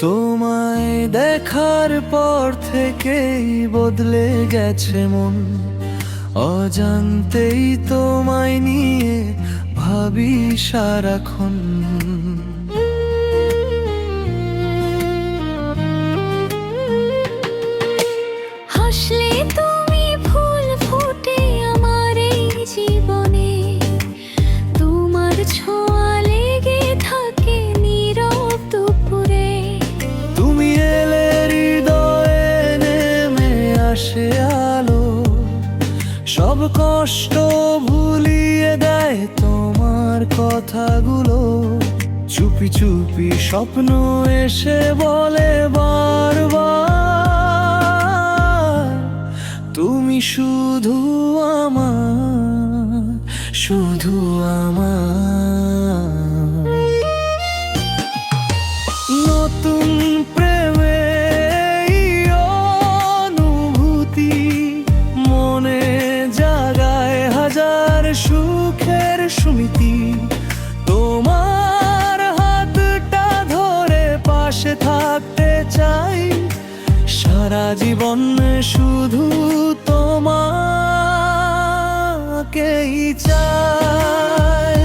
তোমায় দেখার পর থেকেই বদলে গেছে মন, অজান্তেই তোমায় নিয়ে ভাবি সারাক্ষণ। হাসলে তুমি ফুল ফোটে আমার এই জীবনে, তোমার ছোঁয়া লেগে থাকে নীরব দুপুরে। তুমি এলে হৃদয়ে নেমে আসে আলো, সব কষ্ট ভুলিয়ে দেয় তোমার কথাগুলো। চুপি চুপি স্বপ্ন এসে বলে বারবার, তুমি শুধু আমার, শুধু আমার। নতুন প্রেমে অনুভূতি মনে জাগায় হাজার সুখের স্মৃতি। তোমার হাতটা ধরে পাশে থাকতে চাই সারা জীবন, শুধু তোমাকেই চাই।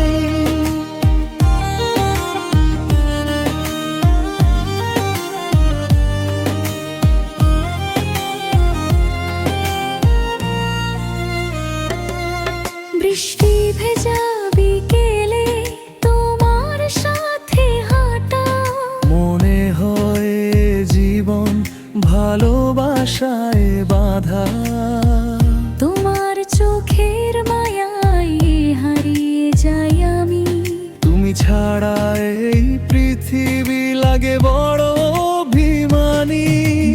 বৃষ্টি ভেজা বিকেলে তোমার সাথে হাঁটা, মনে হয় জীবন ভালোবাসায় বাঁধা। তোমার চোখের মায়ায় হারিয়ে যাই আমি। তুমি ছাড়া এই পৃথিবী লাগে বড় অভিমানী।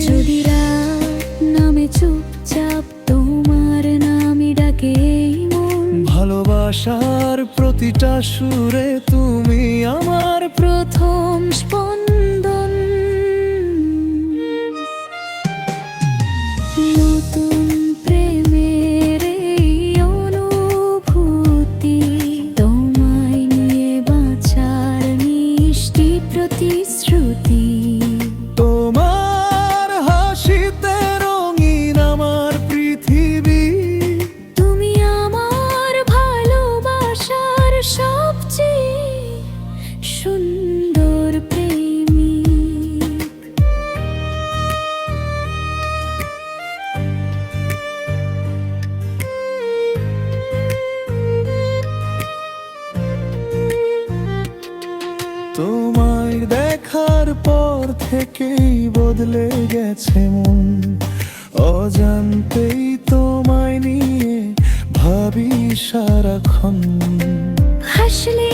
যদি রাত নামে চুপচাপ তোমার নামই ডাকে এই মন, ভালোবাসার প্রতিটা সুরে তুমি আমার প্রথম স্পন্দন। নতুন প্রেমের এই অনুভূতি, তোমায় নিয়ে বাঁচার মিষ্টি প্রতিশ্রুতি। তোমার হাসিতে রঙিন আমার পৃথিবী। তুমি আমার ভালোবাসার সবচেয়ে সুন্দর প্রেমিক। তোমায় দেখার পর থেকেই বদলে গেছে মন, অজান্তেই তোমায় নিয়ে ভাবি সারাক্ষণ। হাসলে